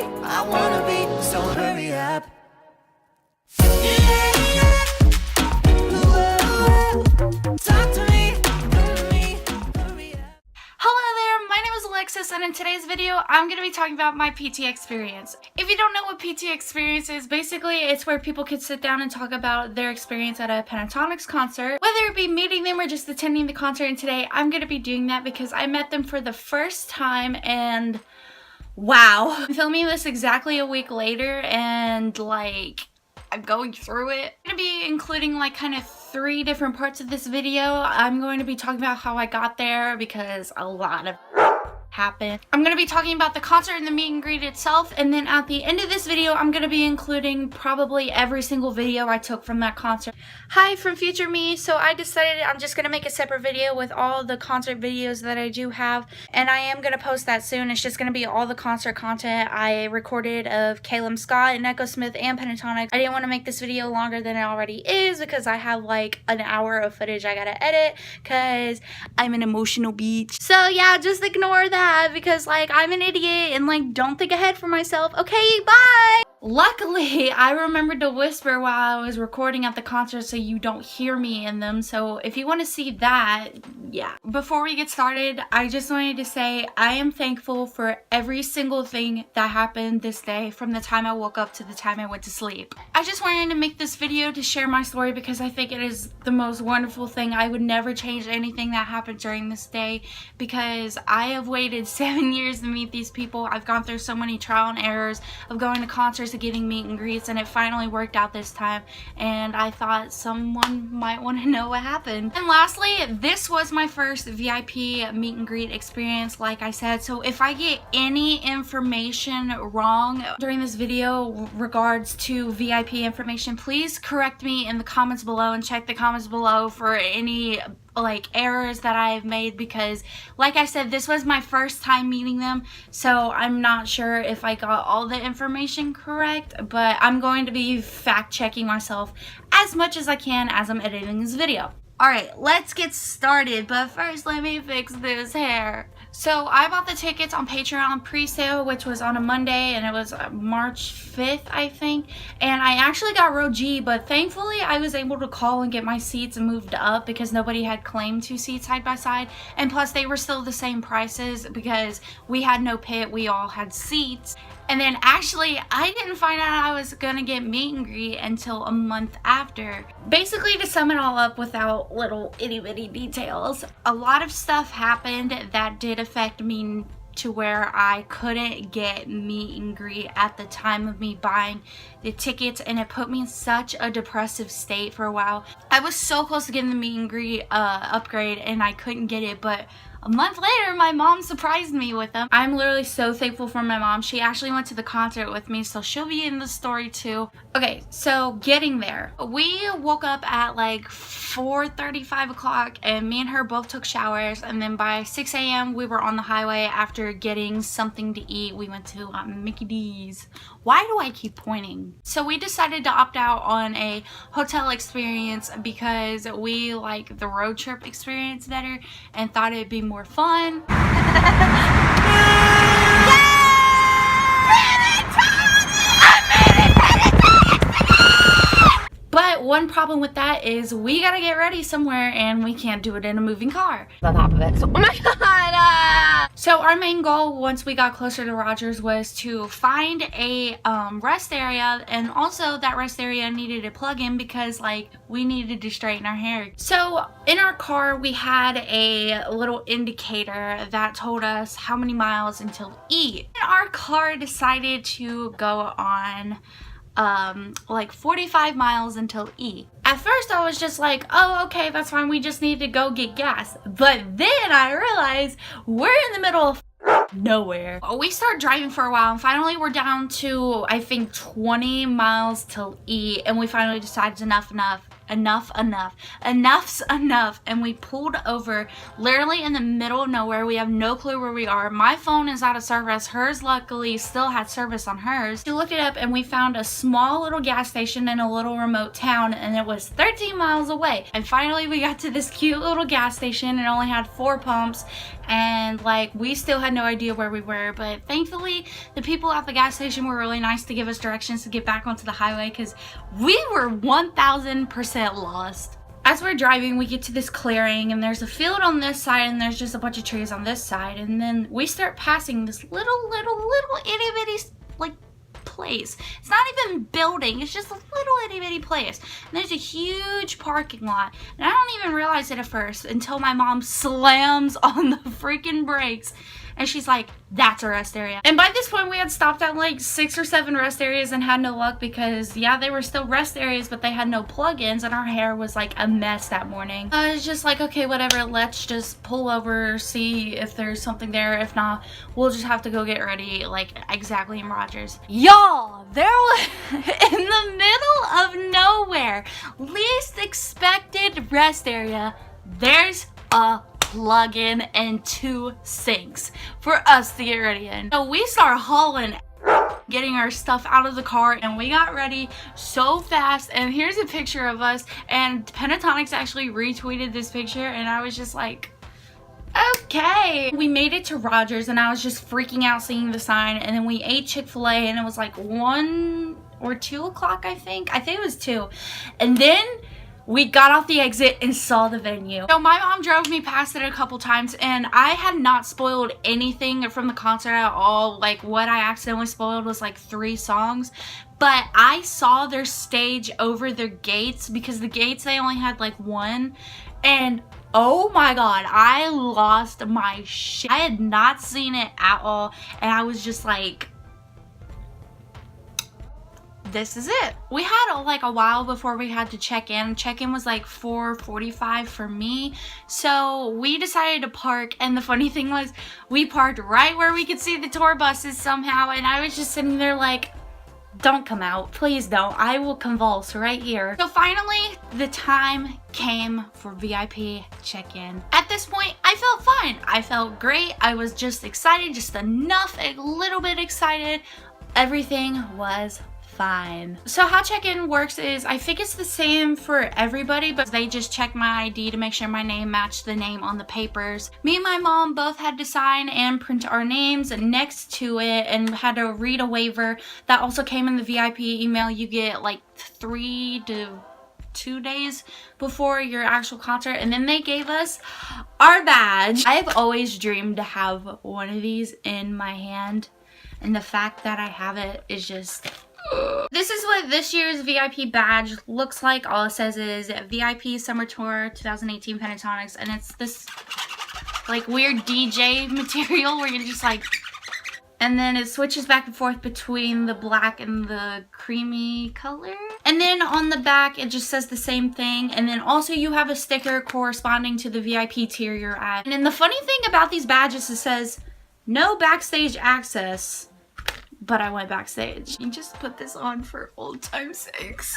be, so hurry up. Talk to me, hurry up. Hello there, my name is Alexis, and in today's video, I'm going to be talking about my PT experience. If you don't know what PT experience is, basically it's where people can sit down and talk about their experience at a Pentatonix concert, whether it be meeting them or just attending the concert. And today I'm going to be doing that because I met them for the first time, and wow. I'm filming this exactly a week later, and like, I'm going through it. I'm going to be including like kind of 3 different parts of this video. I'm going to be talking about how I got there because a lot of happened. I'm going to be talking about the concert and the meet and greet itself, and then at the end of this video I'm going to be including probably every single video I took from that concert. Hi from future me. So I decided I'm just going to make a separate video with all the concert videos that I do have, and I am going to post that soon. It's just going to be all the concert content I recorded of Caleb Scott and Echo Smith and Pentatonix. I didn't want to make this video longer than it already is because I have like an hour of footage I gotta edit because I'm an emotional beach. So yeah, just ignore that because like I'm an idiot and like don't think ahead for myself. Okay, bye! Luckily, I remembered to whisper while I was recording at the concert so you don't hear me in them. So if you want to see that, yeah. Before we get started, I just wanted to say I am thankful for every single thing that happened this day, from the time I woke up to the time I went to sleep. I just wanted to make this video to share my story because I think it is the most wonderful thing. I would never change anything that happened during this day because I have waited 7 years to meet these people. I've gone through so many trial and errors of going to concerts, getting meet and greets, and it finally worked out this time, and I thought someone might want to know what happened. And lastly, this was my first VIP meet and greet experience, like I said, so if I get any information wrong during this video regards to VIP information, please correct me in the comments below and check the comments below for any like errors that I've made, because like I said, this was my first time meeting them, so I'm not sure if I got all the information correct, but I'm going to be fact checking myself as much as I can as I'm editing this video. Alright, let's get started, but first let me fix this hair. So I bought the tickets on Patreon pre-sale, which was on a Monday, and it was March 5th, I think. And I actually got row G, but thankfully I was able to call and get my seats moved up because nobody had claimed 2 seats side by side. And plus they were still the same prices because we had no pit, we all had seats. And then actually, I didn't find out I was gonna get meet and greet until a month after. Basically, to sum it all up without little itty bitty details, a lot of stuff happened that did affect me to where I couldn't get meet and greet at the time of me buying the tickets, and it put me in such a depressive state for a while. I was so close to getting the meet and greet upgrade, and I couldn't get it, but a month later, my mom surprised me with them. I'm literally so thankful for my mom. She actually went to the concert with me, so she'll be in the story too. Okay, so getting there. We woke up at like 4:30, 5 o'clock, and me and her both took showers, and then by 6 a.m. we were on the highway after getting something to eat. We went to Mickey D's. Why do I keep pointing? So we decided to opt out on a hotel experience because we like the road trip experience better and thought it'd be more fun. But one problem with that is we gotta get ready somewhere, and we can't do it in a moving car. On top of it. So, oh my god! So our main goal once we got closer to Rogers was to find a rest area, and also that rest area needed a plug-in because like we needed to straighten our hair. So in our car we had a little indicator that told us how many miles until E. And our car decided to go on like 45 miles until E. At first I was just like, oh okay, that's fine, we just need to go get gas. But then I realized we're in the middle of nowhere. We started driving for a while, and finally we're down to I think 20 miles till E, and we finally decided enough's enough, and we pulled over literally in the middle of nowhere. We have no clue where we are. My phone is out of service. Hers luckily still had service on hers. We looked it up and we found a small little gas station in a little remote town, and it was 13 miles away. And finally we got to this cute little gas station. It only had 4 pumps, and like we still had no idea where we were, but thankfully the people at the gas station were really nice to give us directions to get back onto the highway because we were 1000% lost. As we're driving, we get to this clearing and there's a field on this side and there's just a bunch of trees on this side, and then we start passing this little itty bitty like place. It's not even building, it's just a little itty bitty place, and there's a huge parking lot, and I don't even realize it at first until my mom slams on the freaking brakes and she's like, that's a rest area. And by this point we had stopped at like 6 or 7 rest areas and had no luck because yeah, they were still rest areas but they had no plugins, and our hair was like a mess that morning. I was just like, okay, whatever, let's just pull over, see if there's something there. If not, we'll just have to go get ready like exactly in Rogers. Y'all, there was in the middle of nowhere, least expected rest area, there's a plug-in and 2 sinks for us to get ready in. So we start hauling, getting our stuff out of the car, and we got ready so fast. And here's a picture of us, and Pentatonix actually retweeted this picture, and I was just like, okay. We made it to Rogers and I was just freaking out seeing the sign, and then we ate Chick-fil-A and it was like 1 or 2 o'clock, I think it was 2, and then we got off the exit and saw the venue. So my mom drove me past it a couple times, and I had not spoiled anything from the concert at all. Like what I accidentally spoiled was like 3 songs, but I saw their stage over their gates because the gates, they only had like 1, and oh my god, I lost my shit. I had not seen it at all, and I was just like, this is it. We had like a while before we had to check in. Check-in was like 4:45 for me, so we decided to park, and the funny thing was we parked right where we could see the tour buses somehow, and I was just sitting there like, don't come out, please don't, I will convulse right here. So finally the time came for VIP check-in. At this point I felt fine, I felt great, I was just excited, just enough, a little bit excited. Everything was fine. So how check-in works is, I think it's the same for everybody, but they just check my ID to make sure my name matched the name on the papers. Me and my mom both had to sign and print our names next to it, and had to read a waiver that also came in the VIP email you get like 3 to 2 days before your actual concert, and then they gave us our badge. I have always dreamed to have one of these in my hand, and the fact that I have it is just... This is what this year's VIP badge looks like. All it says is VIP Summer Tour 2018 Pentatonix, and it's this like weird DJ material where you're just like, and then it switches back and forth between the black and the creamy color. And then on the back it just says the same thing, and then also you have a sticker corresponding to the VIP tier you're at. And then the funny thing about these badges, it says no backstage access. But I went backstage. You just put this on for old time's sakes.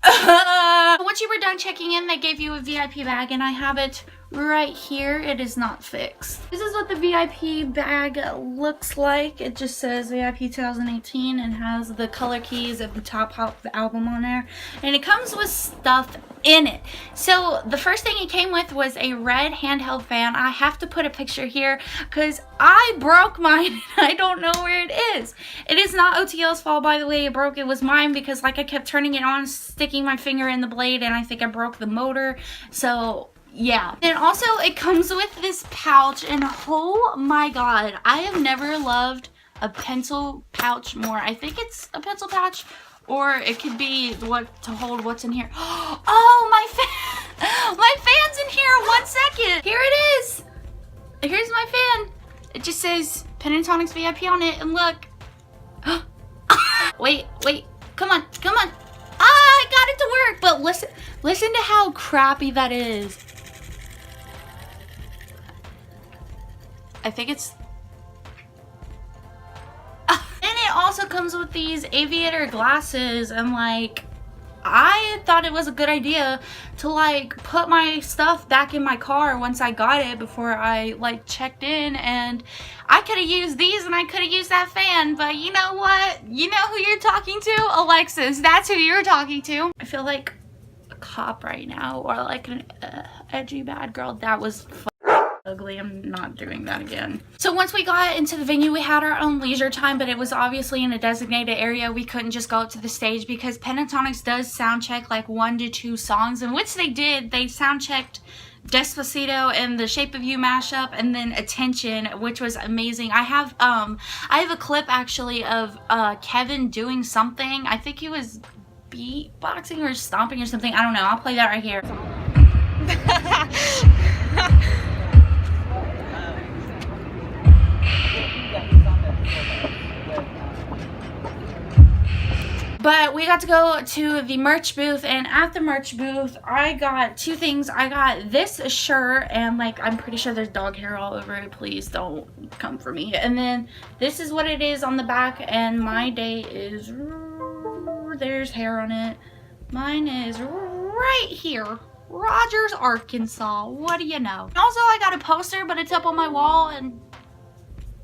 Once you were done checking in, they gave you a VIP bag, and I have it right here. It is not fixed. This is what the VIP bag looks like. It just says VIP 2018 and has the color keys of the top half of the album on there, and it comes with stuff in it. So the first thing it came with was a red handheld fan. I have to put a picture here because I broke mine and I don't know where it is. It is not OTL's fault, by the way. It broke. It was mine because like I kept turning it on, sticking my finger in the blade, and I think I broke the motor. So yeah. And also it comes with this pouch, and oh my god, I have never loved a pencil pouch more. I think it's a pencil pouch, or it could be what to hold what's in here. Oh, my fan's in here. 1 second. Here it is. Here's my fan. It just says Pentatonix VIP on it, and look. Wait. Come on. Ah, I got it to work. But listen to how crappy that is. I think it's... And it also comes with these aviator glasses, and like, I thought it was a good idea to like put my stuff back in my car once I got it before I like checked in, and I could have used these and I could have used that fan, but you know what? You know who you're talking to? Alexis. That's who you're talking to. I feel like a cop right now, or like an edgy bad girl. That was ugly. I'm not doing that again. So once we got into the venue, we had our own leisure time, but it was obviously in a designated area. We couldn't just go up to the stage because Pentatonix does sound check like 1 to 2 songs, and which they did. They sound checked Despacito and the Shape of You mashup, and then Attention, which was amazing. I have a clip actually of Kevin doing something. I think he was beatboxing or stomping or something. I don't know. I'll play that right here. But we got to go to the merch booth, and at the merch booth I got 2 things. I got this shirt, and like I'm pretty sure there's dog hair all over it. Please don't come for me. And then this is what it is on the back, and my day is, there's hair on it. Mine is right here. Rogers, Arkansas. What do you know? Also, I got a poster, but it's up on my wall, and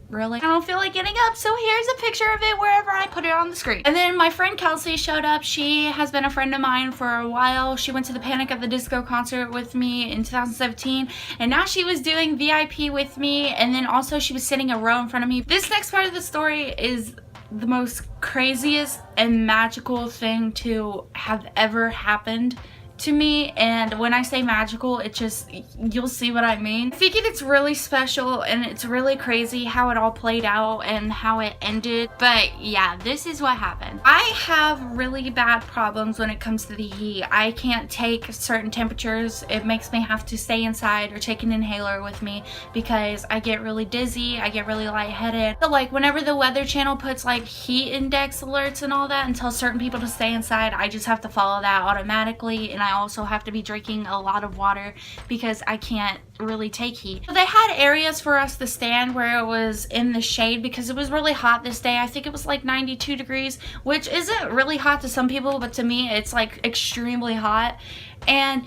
really, I don't feel like getting up, so here's a picture of it wherever I put it on the screen. And then my friend Kelsey showed up. She has been a friend of mine for a while. She went to the Panic at the Disco concert with me in 2017, and now she was doing VIP with me, and then also she was sitting a row in front of me. This next part of the story is the most craziest and magical thing to have ever happened to me, and when I say magical, it just, you'll see what I mean. I think it's really special, and it's really crazy how it all played out and how it ended. But yeah, this is what happened. I have really bad problems when it comes to the heat. I can't take certain temperatures. It makes me have to stay inside or take an inhaler with me because I get really dizzy, I get really lightheaded. So like whenever the Weather Channel puts like heat index alerts and all that and tells certain people to stay inside, I just have to follow that automatically, and I also have to be drinking a lot of water because I can't really take heat. So they had areas for us to stand where it was in the shade because it was really hot this day. I think it was like 92 degrees, which isn't really hot to some people, but to me it's like extremely hot. And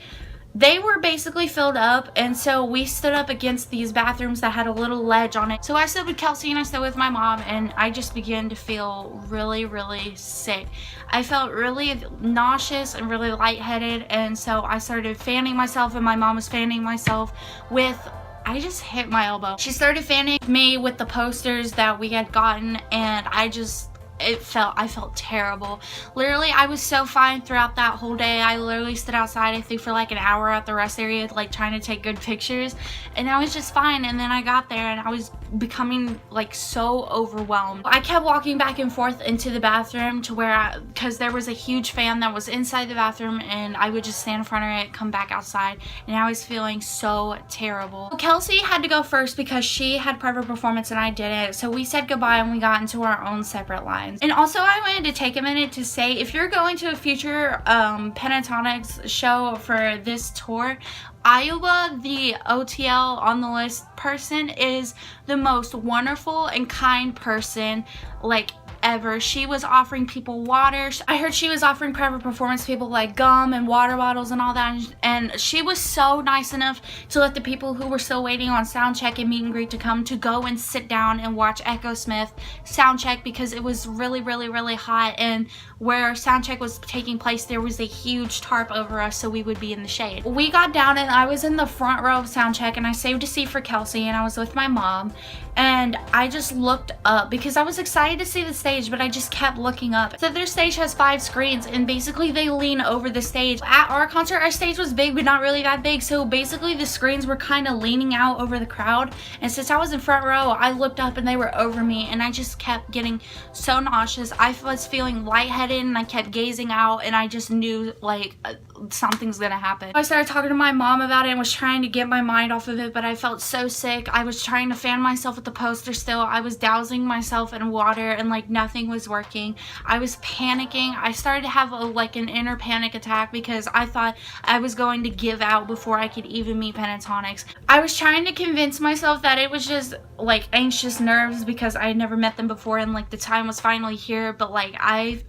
they were basically filled up, and so we stood up against these bathrooms that had a little ledge on it. So I stood with Kelsey and I stood with my mom, and I just began to feel really, really sick. I felt really nauseous and really lightheaded, and so I started fanning myself, and my mom was fanning myself with, I just hit my elbow. She started fanning me with the posters that we had gotten, and I felt terrible. Literally, I was so fine throughout that whole day. I literally stood outside, I think, for like an hour at the rest area, like trying to take good pictures, and I was just fine. And then I got there and I was becoming like so overwhelmed. I kept walking back and forth into the bathroom to where because there was a huge fan that was inside the bathroom, and I would just stand in front of it, come back outside, and I was feeling so terrible. Kelsey had to go first because she had private performance and I didn't, so we said goodbye and we got into our own separate lines. And also, I wanted to take a minute to say, if you're going to a future Pentatonix show for this tour, Iowa, the OTL on the list person, is the most wonderful and kind person like ever. She was offering people water. I heard she was offering private performance people like gum and water bottles and all that, and she was so nice enough to let the people who were still waiting on sound check and meet and greet to come to go and sit down and watch Echo Smith sound check because it was really, really, really hot, and where sound check was taking place there was a huge tarp over us so we would be in the shade. We got down and I was in the front row of sound check, and I saved a seat for Kelsey, and I was with my mom, and I just looked up because I was excited to see the stage, but I just kept looking up. So their stage has 5 screens, and basically they lean over the stage. At our concert, our stage was big, but not really that big, so basically the screens were kind of leaning out over the crowd, and since I was in front row, I looked up and they were over me, and I just kept getting so nauseous. I was feeling lightheaded, and I kept gazing out, and I just knew like something's gonna happen. I started talking to my mom about it and was trying to get my mind off of it, but I felt so sick. I was trying to fan myself with the poster still. I was dousing myself in water, and like nothing was working. I was panicking. I started to have like an inner panic attack because I thought I was going to give out before I could even meet Pentatonix. I was trying to convince myself that it was just like anxious nerves because I had never met them before, and like the time was finally here, but like I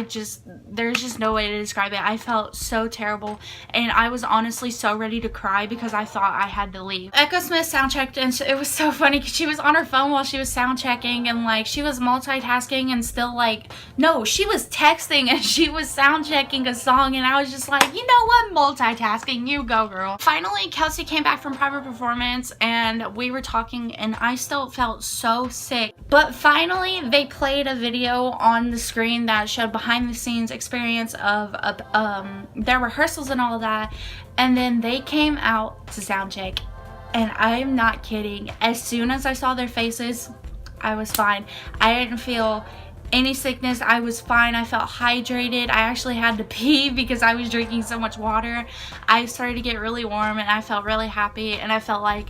just there's just no way to describe it. I felt so terrible, and I was honestly so ready to cry because I thought I had to leave. Echo Smith sound checked, and it was so funny because she was on her phone while she was sound checking, and like she was multitasking and still like, no, she was texting and she was sound checking a song, and I was just like, you know what, multitasking, you go girl. Finally, Kelsey came back from private performance and we were talking, and I still felt so sick. But finally, they played a video on the screen that showed behind the scenes experience of their rehearsals and all of that, and then they came out to sound check, and I'm not kidding, as soon as I saw their faces, I was fine. I didn't feel any sickness. I was fine. I felt hydrated. I actually had to pee because I was drinking so much water. I started to get really warm, and I felt really happy, and I felt like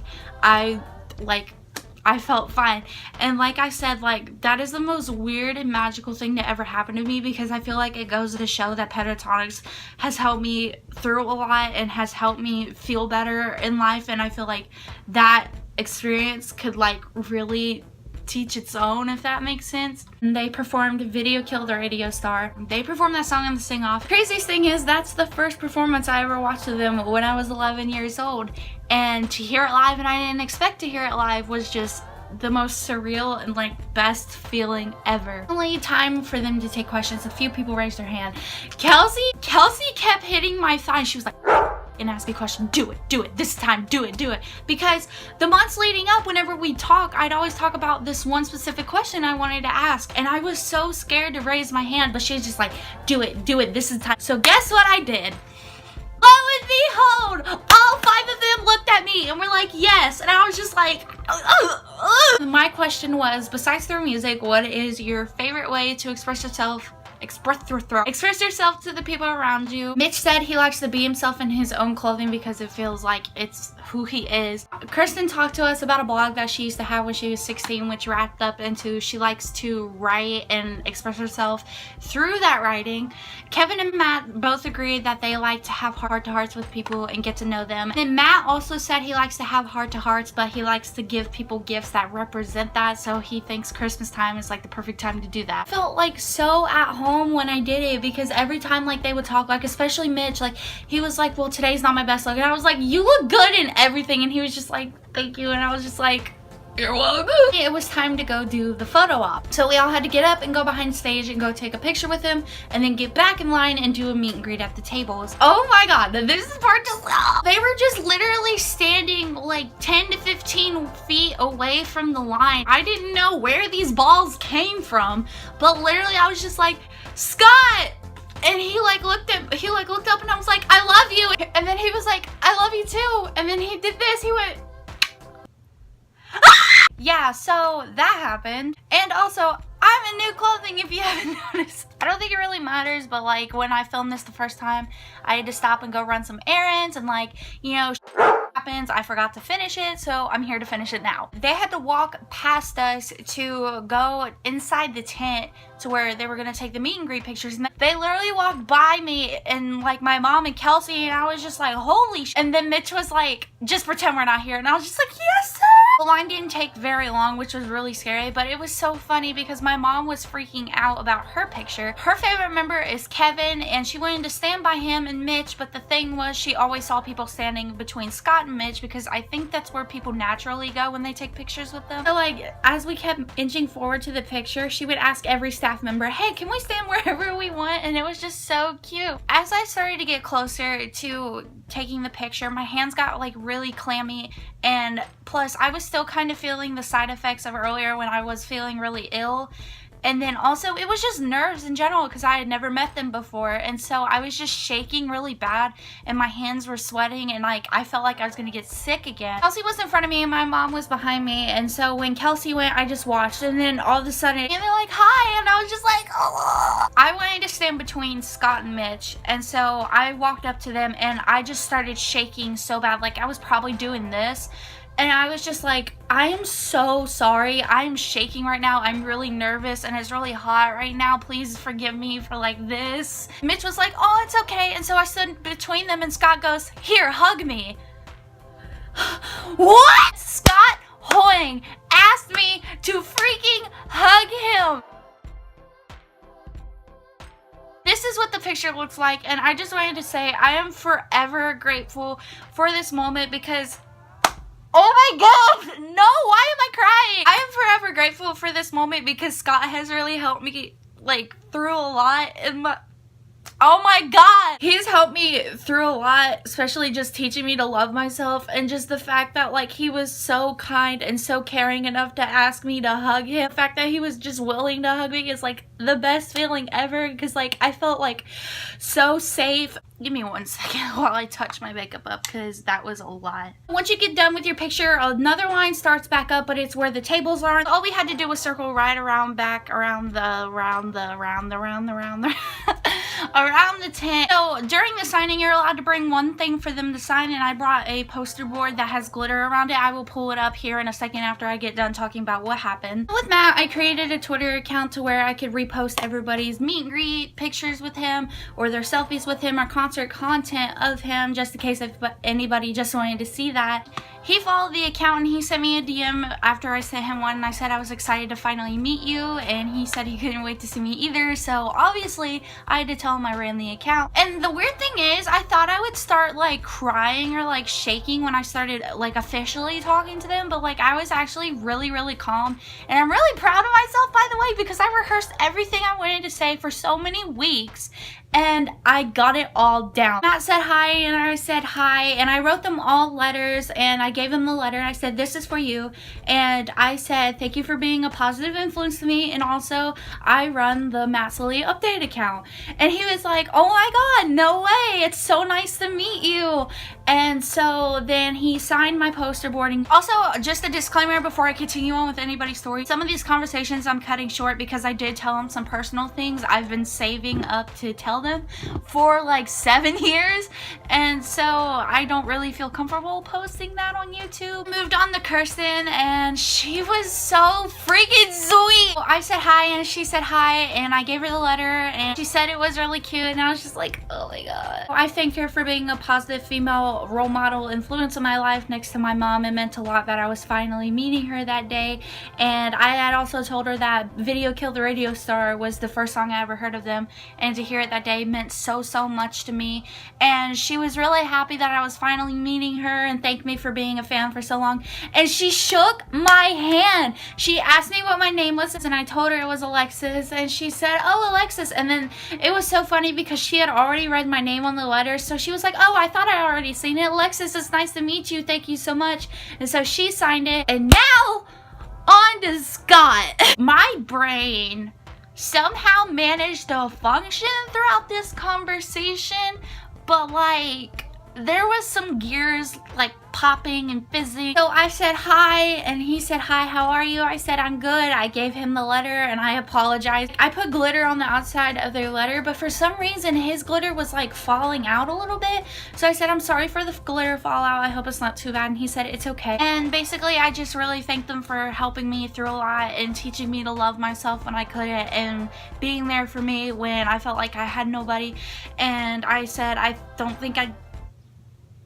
I felt fine. And like I said, like, that is the most weird and magical thing to ever happen to me, because I feel like it goes to show that Pentatonix has helped me through a lot and has helped me feel better in life, and I feel like that experience could like really teach its own, if that makes sense. And they performed Video Killed the Radio Star. They performed that song on the sing off. Craziest thing is, that's the first performance I ever watched of them when I was 11 years old, and to hear it live, and I didn't expect to hear it live, was just the most surreal and like best feeling ever. Only time for them to take questions. A few people raised their hand. Kelsey kept hitting my thigh. She was like, and ask me a question, do it this time, do it, because the months leading up, whenever we talk, I'd always talk about this one specific question I wanted to ask, and I was so scared to raise my hand, but she was just like, do it, this is time. So guess what I did? Lo and behold, all 5 of them looked at me and were like, yes, and I was just like, My question was, besides through music, what is your favorite way to express yourself to the people around you? Mitch said he likes to be himself in his own clothing because it feels like it's who he is. Kristen talked to us about a blog that she used to have when she was 16, which wrapped up into she likes to write and express herself through that writing. Kevin and Matt both agreed that they like to have heart-to-hearts with people and get to know them. And Matt also said he likes to have heart-to-hearts, but he likes to give people gifts that represent that, so he thinks Christmas time is like the perfect time to do that. I felt like so at home when I did it, because every time like they would talk, like especially Mitch, like he was like, well, today's not my best look, and I was like, you look good in everything, and he was just like, thank you, and I was just like, you're welcome. It was time to go do the photo op, so we all had to get up and go behind stage and go take a picture with him, and then get back in line and do a meet and greet at the tables. Oh my god, this is part just, they were just literally standing like 10 to 15 feet away from the line. I didn't know where these balls came from, but literally I was just like, Scott! And he looked up, and I was like, I love you. And then he was like, I love you too. And then he did this, he went, ah! Yeah, so that happened. And also, I'm in new clothing, if you haven't noticed. I don't think it really matters, but like when I filmed this the first time, I had to stop and go run some errands, and like, you know, happens, I forgot to finish it, so I'm here to finish it now. They had to walk past us to go inside the tent to where they were gonna take the meet and greet pictures, and they literally walked by me and like my mom and Kelsey, and I was just like, holy sh. And then Mitch was like, just pretend we're not here, and I was just like, yes sir. The line didn't take very long, which was really scary, but it was so funny because my mom was freaking out about her picture. Her favorite member is Kevin, and she wanted to stand by him and Mitch, but the thing was, she always saw people standing between Scott and Mitch, because I think that's where people naturally go when they take pictures with them. So like, as we kept inching forward to the picture, she would ask every staff member, hey, can we stand wherever we want? And it was just so cute. As I started to get closer to taking the picture, my hands got like really clammy, and plus I was still kind of feeling the side effects of earlier when I was feeling really ill. And then also it was just nerves in general because I had never met them before, and so I was just shaking really bad and my hands were sweating, and like I felt like I was gonna get sick again. Kelsey was in front of me and my mom was behind me, and so when Kelsey went, I just watched, and then all of a sudden, and they're like, hi, and I was just like, oh. I wanted to stand between Scott and Mitch, and so I walked up to them and I just started shaking so bad, like I was probably doing this. And I was just like, I am so sorry. I am shaking right now. I'm really nervous and it's really hot right now. Please forgive me for like this. Mitch was like, oh, it's okay. And so I stood between them and Scott goes, here, hug me. What? Scott Hoying asked me to freaking hug him. This is what the picture looks like, and I just wanted to say I am forever grateful for this moment because, oh my god, no, why am I crying? I am forever grateful for this moment because Scott has really helped me like through a lot in my, oh my god, he's helped me through a lot, especially just teaching me to love myself, and just the fact that like he was so kind and so caring enough to ask me to hug him. The fact that he was just willing to hug me is like the best feeling ever, because like I felt like so safe. Give me 1 second while I touch my makeup up because that was a lot. Once you get done with your picture, another line starts back up, but it's where the tables are. All we had to do was circle right around back around the around the tent. So during the signing, you're allowed to bring one thing for them to sign, and I brought a poster board that has glitter around it. I will pull it up here in a second after I get done talking about what happened. With Matt, I created a Twitter account to where I could repost everybody's meet and greet pictures with him, or their selfies with him, or concert content of him, just in case if anybody just wanted to see that. He followed the account and he sent me a DM after I sent him one, and I said I was excited to finally meet you, and he said he couldn't wait to see me either. So obviously I had to tell him I ran the account. And the weird thing is, I thought I would start like crying or like shaking when I started like officially talking to them, but like I was actually really calm, and I'm really proud of myself, by the way, because I rehearsed everything I wanted to say for so many weeks and I got it all down. Matt said hi and I said hi, and I wrote them all letters, and I gave him the letter and I said, this is for you, and I said thank you for being a positive influence to me, and also I run the Matt Silly update account. And he was like, oh my god, no way, it's so nice to meet you. And so then he signed my poster boarding. Also, just a disclaimer before I continue on with anybody's story, some of these conversations I'm cutting short because I did tell him some personal things I've been saving up to tell them for like 7 years, and so I don't really feel comfortable posting that on YouTube. Moved on to Kirsten, and she was so freaking sweet. I said hi and she said hi, and I gave her the letter and she said it was really cute, and I was just like, oh my god. I thanked her for being a positive female role model influence in my life next to my mom. It meant a lot that I was finally meeting her that day, and I had also told her that Video Killed the Radio Star was the first song I ever heard of them, and to hear it that day meant so much to me. And she was really happy that I was finally meeting her and thanked me for being a fan for so long, and she shook my hand. She asked me what my name was, and I told her it was Alexis, and she said, oh, Alexis. And then it was so funny because she had already read my name on the letter, so she was like, oh, I thought I already seen it. Alexis, it's nice to meet you, thank you so much. And so she signed it, and now on to Scott. My brain somehow managed to function throughout this conversation, but like there was some gears like popping and fizzing. So I said hi and he said hi, how are you? I said I'm good. I gave him the letter and I apologized. I put glitter on the outside of their letter, but for some reason his glitter was like falling out a little bit. So I said I'm sorry for the glitter fallout, I hope it's not too bad, and he said it's okay. And basically I just really thanked them for helping me through a lot and teaching me to love myself when I couldn't, and being there for me when I felt like I had nobody. And I said I don't think I'd,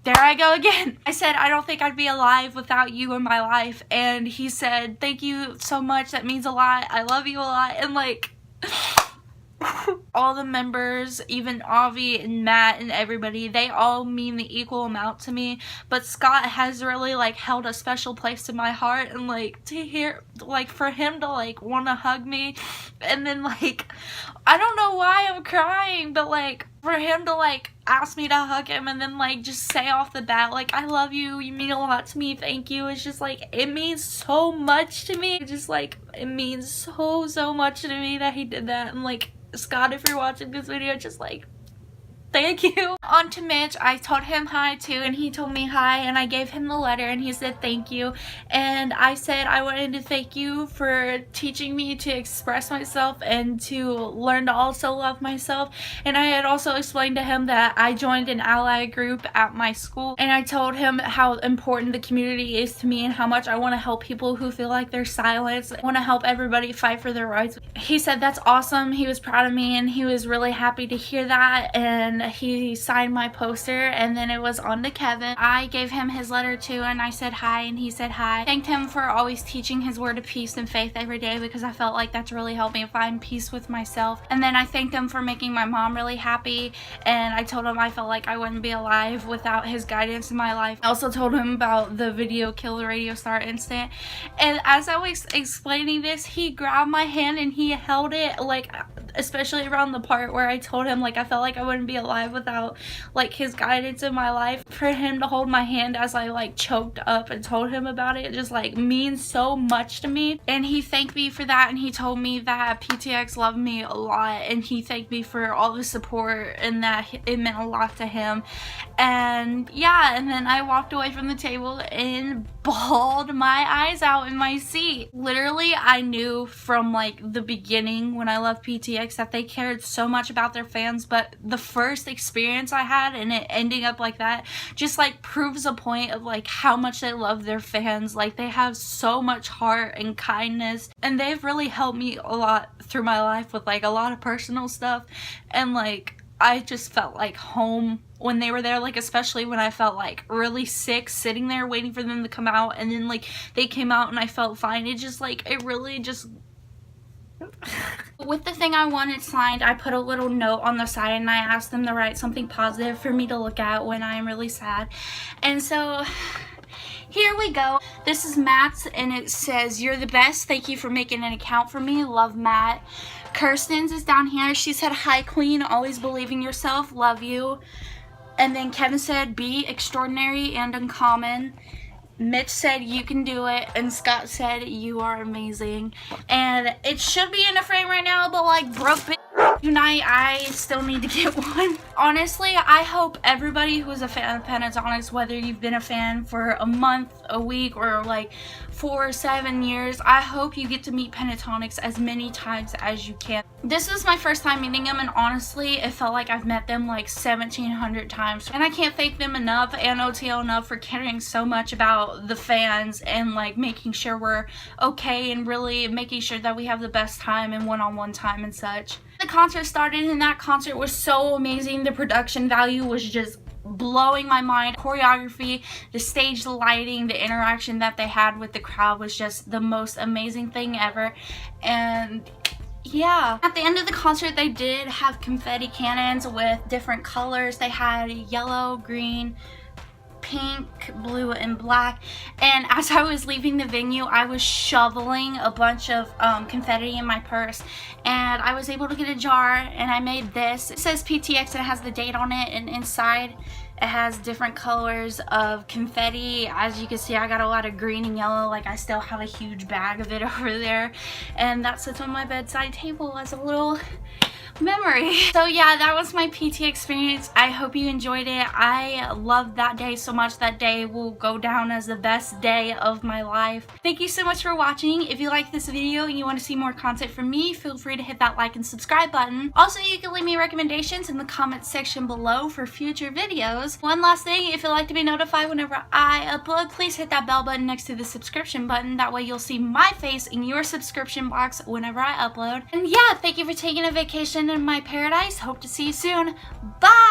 there I go again. I said, I don't think I'd be alive without you in my life. And he said, thank you so much. That means a lot. I love you a lot. And like, all the members, even Avi and Matt and everybody, they all mean the equal amount to me. But Scott has really like held a special place in my heart. And like to hear, like for him to like want to hug me. And then like, I don't know why I'm crying, but like for him to like ask me to hug him and then like just say off the bat like I love you, you mean a lot to me, thank you. It's just like it means so much to me. It just like it means so much to me that he did that. And like Scott, if you're watching this video, just like thank you. On to Mitch, I told him hi too, and he told me hi, and I gave him the letter and he said thank you. And I said I wanted to thank you for teaching me to express myself and to learn to also love myself. And I had also explained to him that I joined an ally group at my school, and I told him how important the community is to me and how much I want to help people who feel like they're silenced. I want to help everybody fight for their rights. He said that's awesome. He was proud of me and he was really happy to hear that. And he signed my poster, and then it was on to Kevin. I gave him his letter too, and I said hi, and he said hi. Thanked him for always teaching his word of peace and faith every day, because I felt like that's really helped me find peace with myself. And then I thanked him for making my mom really happy, and I told him I felt like I wouldn't be alive without his guidance in my life. I also told him about the video Kill the Radio Star incident, and as I was explaining this, he grabbed my hand and he held it, like, especially around the part where I told him like I felt like I wouldn't be alive without like his guidance in my life. For him to hold my hand as I like choked up and told him about it just like means so much to me. And he thanked me for that, and he told me that PTX loved me a lot, and he thanked me for all the support and that it meant a lot to him. And yeah, and then I walked away from the table and bawled my eyes out in my seat. Literally, I knew from like the beginning when I left PTX that they cared so much about their fans, but the first experience I had and it ending up like that just like proves a point of like how much they love their fans. Like, they have so much heart and kindness, and they've really helped me a lot through my life with like a lot of personal stuff. And like, I just felt like home when they were there, like especially when I felt like really sick sitting there waiting for them to come out, and then like they came out and I felt fine. It just like, it really just with the thing I wanted signed, I put a little note on the side and I asked them to write something positive for me to look at when I am really sad. And so here we go. This is Matt's, and it says, "You're the best. Thank you for making an account for me. Love, Matt." Kirsten's is down here. She said, "Hi, Queen. Always believe in yourself. Love you." And then Kevin said, "Be extraordinary and uncommon." Mitch said, "You can do it." And Scott said, "You are amazing." And it should be in a frame right now, but like, broke unite, I still need to get one. Honestly, I hope everybody who is a fan of Pentatonix, whether you've been a fan for a month, a week, or like 4 or 7 years, I hope you get to meet Pentatonix as many times as you can. This was my first time meeting them, and honestly, it felt like I've met them like 1,700 times. And I can't thank them enough, and OTL enough, for caring so much about the fans and like making sure we're okay and really making sure that we have the best time and one-on-one time and such. The concert started, and that concert was so amazing. The production value was just blowing my mind. Choreography, the stage lighting, the interaction that they had with the crowd was just the most amazing thing ever. And yeah, at the end of the concert, they did have confetti cannons with different colors. They had yellow, green, pink, blue, and black. And as I was leaving the venue, I was shoveling a bunch of confetti in my purse, and I was able to get a jar, and I made this. It says PTX and it has the date on it, and inside it has different colors of confetti. As you can see, I got a lot of green and yellow. Like, I still have a huge bag of it over there, and that sits on my bedside table as a little memory. So yeah, that was my PT experience. I hope you enjoyed it. I loved that day so much. That day will go down as the best day of my life. Thank you so much for watching. If you like this video and you want to see more content from me, feel free to hit that like and subscribe button. Also, you can leave me recommendations in the comments section below for future videos. One last thing, if you'd like to be notified whenever I upload, please hit that bell button next to the subscription button. That way you'll see my face in your subscription box whenever I upload. And yeah, thank you for taking a vacation in my paradise. Hope to see you soon. Bye!